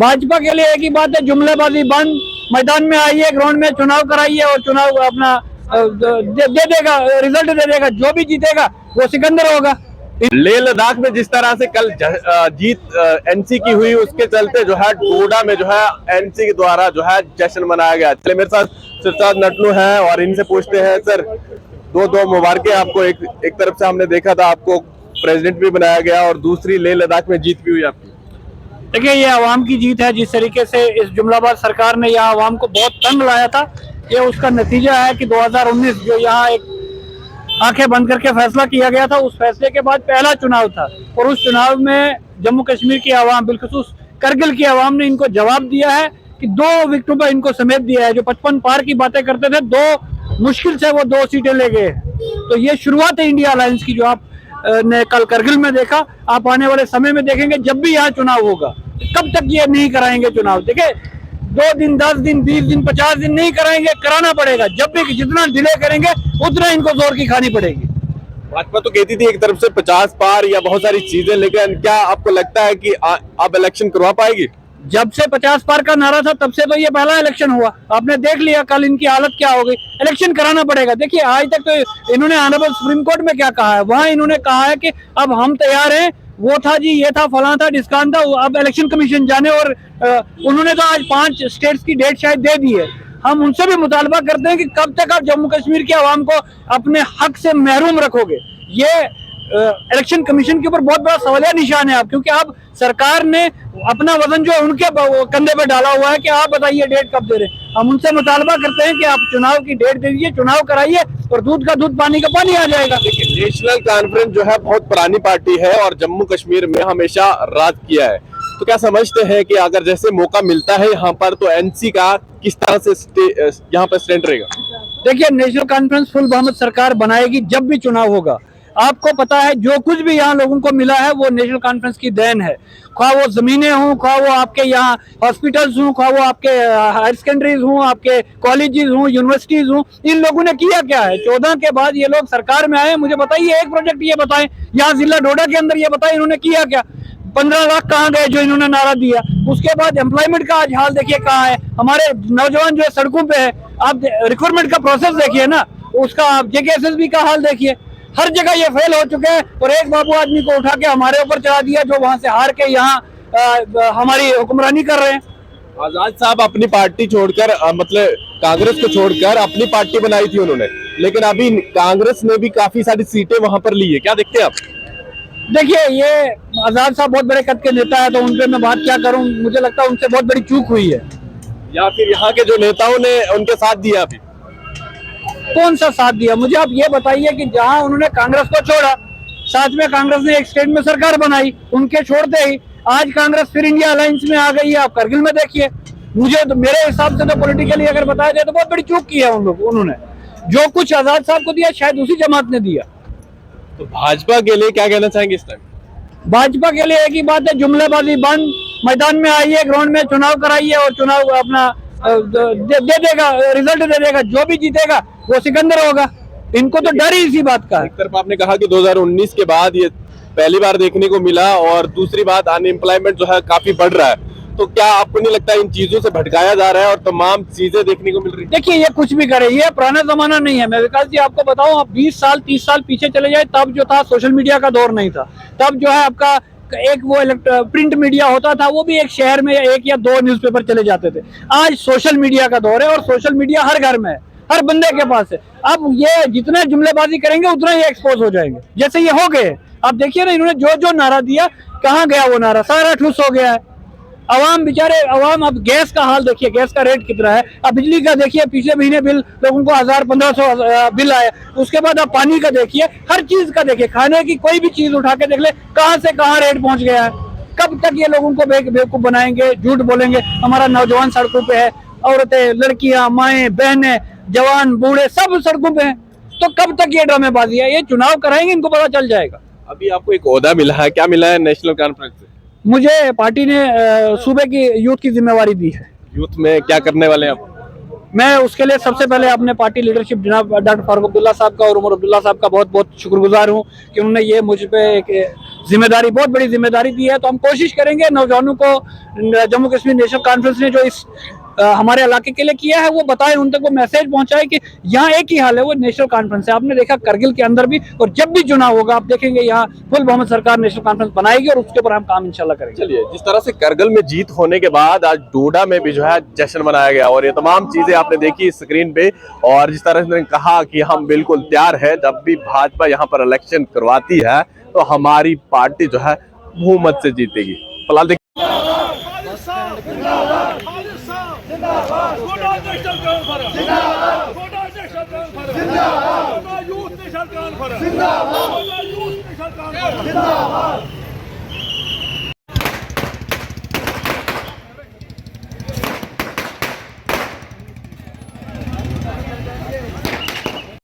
भाजपा के लिए एक ही बात है, जुमलेबाजी बंद, मैदान में आइए, ग्राउंड में चुनाव कराइए और चुनाव अपना दे देगा, रिजल्ट दे देगा। जो भी जीतेगा वो सिकंदर होगा। लेह लद्दाख में जिस तरह से कल जीत एनसी की हुई, उसके चलते जो है डोडा में जो है एनसी के द्वारा जो है जश्न मनाया गया। चले मेरे साथ सिरसाद नटनू हैं और इनसे पूछते हैं, सर दो मुबारकें आपको। एक तरफ से हमने देखा था आपको प्रेसिडेंट भी बनाया गया और दूसरी लेह लद्दाख में जीत भी हुई आपकी। देखिए, ये आवाम की जीत है। जिस तरीके से इस जुमलाबाज सरकार ने यहाँ आवाम को बहुत तंग लाया था, ये उसका नतीजा है कि 2019 जो यहाँ एक आंखें बंद करके फैसला किया गया था, उस फैसले के बाद पहला चुनाव था और उस चुनाव में जम्मू कश्मीर की आवाम, बिलखुसूस करगिल की आवाम ने इनको जवाब दिया है कि 2 विकेटों पर इनको समेट दिया है। जो 55 पार की बातें करते थे, 2 मुश्किल से वो 2 सीटें ले गए। तो ये शुरुआत है इंडिया अलायंस की, जो आप ने कल करगिल में देखा, आप आने वाले समय में देखेंगे जब भी यहाँ चुनाव होगा। कब तक ये नहीं कराएंगे चुनाव? देखिए, 2 दिन, 10 दिन, 20 दिन, 50 दिन नहीं कराएंगे, कराना पड़ेगा। जब भी जितना डिले करेंगे उतना इनको जोर की खानी पड़ेगी। भाजपा तो कहती थी एक तरफ से 50 पार या बहुत सारी चीजें, लेकिन क्या आपको लगता है कि आप इलेक्शन करवा पाएगी? जब से 50 पार का नारा था तब से तो ये पहला इलेक्शन हुआ। आपने देख लिया कल इनकी हालत क्या हो गई। इलेक्शन कराना पड़ेगा। देखिए, आज तक तो इन्होंने ऑनरेबल सुप्रीम कोर्ट में क्या कहा है, वहां इन्होंने कहा है कि अब हम तैयार हैं, वो था जी, ये था, फलां था, डिस्काउंट था, अब इलेक्शन कमीशन जाने। और उन्होंने तो आज 5 स्टेट्स की डेट शायद दे दी है। हम उनसे भी मुतालबा करते हैं कि कब तक आप जम्मू कश्मीर के अवाम को अपने हक से महरूम रखोगे। ये इलेक्शन कमीशन के ऊपर बहुत बड़ा सवालिया निशान है आप, क्योंकि आप सरकार ने अपना वजन जो है उनके कंधे पे डाला हुआ है कि आप बताइए डेट कब दे रहे हैं। हम उनसे मुतालबा करते हैं कि आप चुनाव की डेट दे दीजिए, चुनाव कराइए और दूध का दूध, पानी का पानी आ जाएगा। देखिए, नेशनल कॉन्फ्रेंस जो है बहुत पुरानी पार्टी है और जम्मू कश्मीर में हमेशा राज किया है। तो क्या समझते हैं कि अगर जैसे मौका मिलता है यहाँ पर, तो एनसी का किस तरह से यहाँ पर स्टैंड रहेगा? देखिए, नेशनल कॉन्फ्रेंस फुल बहुमत सरकार बनाएगी जब भी चुनाव होगा। आपको पता है, जो कुछ भी यहाँ लोगों को मिला है वो नेशनल कॉन्फ्रेंस की देन है। ख्वाह वो जमीनें हों, ख्वाह वो आपके यहाँ हॉस्पिटल्स हों, ख्वाह वो आपके हायर सेकेंडरीज हों, आपके कॉलेजेस हों, यूनिवर्सिटीज हों। इन लोगों ने किया क्या है? 14 के बाद ये लोग सरकार में आए। मुझे बताइए, एक प्रोजेक्ट ये बताएं यहाँ जिला डोडा के अंदर, ये बताएं इन्होंने किया क्या? 15 लाख कहाँ गए जो इन्होंने नारा दिया? उसके बाद एम्प्लॉयमेंट का आज हाल देखिए कहाँ है। हमारे नौजवान जो है सड़कों पे है। आप रिक्रूटमेंट का प्रोसेस देखिए ना, उसका आप JKSSB का हाल देखिए। हर जगह ये फेल हो चुके हैं और एक बाबू आदमी को उठा के हमारे ऊपर चढ़ा दिया, जो वहां से हार के यहाँ हमारी हुक्मरानी कर रहे हैं। आजाद साहब अपनी पार्टी छोड़कर मतलब कांग्रेस को छोड़कर अपनी पार्टी बनाई थी उन्होंने, लेकिन अभी कांग्रेस ने भी काफी सारी सीटें वहां पर ली है। क्या देखते हैं आप? देखिए, ये आजाद साहब बहुत बड़े कद के नेता है, तो उनपे मैं बात क्या करूं। मुझे लगता है उनसे बहुत बड़ी चूक हुई है। या फिर यहाँ के जो नेताओं ने उनके साथ दिया? अभी कौन सा साथ दिया? मुझे आप ये बताइए कि जहां उन्होंने कांग्रेस को छोड़ा, साथ में कांग्रेस ने एक स्टेट में सरकार बनाई, उनके छोड़ते ही आज कांग्रेस फिर इंडिया अलायंस में आ गई है। आप करगिल में देखिए। मुझे तो, मेरे हिसाब से तो पॉलिटिकली अगर बताया जाए तो बहुत बड़ी चूक की है उन्होंने। जो कुछ आजाद साहब को दिया शायद उसी जमात ने दिया। तो भाजपा के लिए क्या कहना चाहेंगे इस टाइम? भाजपा के लिए एक ही बात है, जुमलेबाजी बंद, मैदान में आइए, ग्राउंड में चुनाव कराइए और चुनाव अपना दे देगा, रिजल्ट दे देगा। जो भी जीतेगा वो सिकंदर होगा। इनको तो डर ही इसी बात का है। एक तरफ आपने कहा कि 2019 के बाद ये पहली बार देखने को मिला और दूसरी बात अनएम्प्लॉयमेंट जो है काफी बढ़ रहा है। तो क्या आपको नहीं लगता इन चीजों से भटकाया जा रहा है और तमाम चीजें देखने को मिल रही है? देखिए, ये कुछ भी करे, ये पुराना जमाना नहीं है। मैं विकास जी आपको बताऊं, आप 20 साल 30 साल पीछे चले जाए, तब जो था सोशल मीडिया का दौर नहीं था। तब जो है आपका एक वो प्रिंट मीडिया होता था, वो भी एक शहर में 1 या 2 न्यूज़पेपर चले जाते थे। आज सोशल मीडिया का दौर है और सोशल मीडिया हर घर में है, हर बंदे के पास है। अब ये जितने जुमलेबाजी करेंगे उतना ही एक्सपोज हो जाएंगे, जैसे ये हो गए। अब देखिए ना, इन्होंने जो जो नारा दिया, कहाँ गया वो नारा? सारा ठूस हो गया है। अवाम बेचारे, अवाम, अब गैस का हाल देखिए, गैस का रेट कितना है। अब बिजली का देखिए, पिछले महीने बिल लोगों को 1000-1500 बिल आया। उसके बाद आप पानी का देखिए, हर चीज का देखिए, खाने की कोई भी चीज उठा के देख ले, कहां से कहां रेट पहुंच गया है। कब तक ये लोगों को बेवकूफ बनाएंगे, झूठ बोलेंगे? हमारा नौजवान सड़कों पे है, औरतें, लड़कियां, माएं, बहनें, जवान, बूढ़े सब सड़कों पे हैं। तो कब तक ये ड्रामेबाजी है? ये चुनाव कराएंगे, इनको पता चल जाएगा। अभी आपको एक ओहदा मिला है, क्या मिला है नेशनल कॉन्फ्रेंस से? मुझे पार्टी ने सूबे की यूथ की जिम्मेवारी दी है। यूथ में क्या करने वाले हैं आप? मैं उसके लिए सबसे पहले अपने पार्टी लीडरशिप जनाब डॉक्टर फारूक अब्दुल्ला साहब का और उमर अब्दुल्ला साहब का बहुत बहुत शुक्रगुजार हूं कि उन्होंने ये मुझ पे एक जिम्मेदारी, बहुत बड़ी जिम्मेदारी दी है। तो हम कोशिश करेंगे नौजवानों को, जम्मू कश्मीर नेशनल कॉन्फ्रेंस ने जो इस हमारे इलाके के लिए किया है वो बताएं, उन तक वो मैसेज पहुंचाए कि यहाँ एक ही हाल है, वो नेशनल कॉन्फ्रेंस है। आपने देखा करगिल के अंदर भी, और जब भी चुनाव होगा आप देखेंगे यहाँ फुल बहुमत सरकार नेशनल कॉन्फ्रेंस बनाएगी और उसके ऊपर हम काम इंशाल्लाह करेंगे। चलिए, जिस तरह से करगिल में जीत होने के बाद आज डोडा में भी जो है जश्न मनाया गया और ये तमाम चीजें आपने देखी स्क्रीन पे, और जिस तरह से उन्होंने कहा कि हम बिल्कुल तैयार है, जब भी भाजपा यहाँ पर इलेक्शन करवाती है तो हमारी पार्टी जो है बहुमत से जीतेगी। फिलहाल देखिए जिंदाबाद।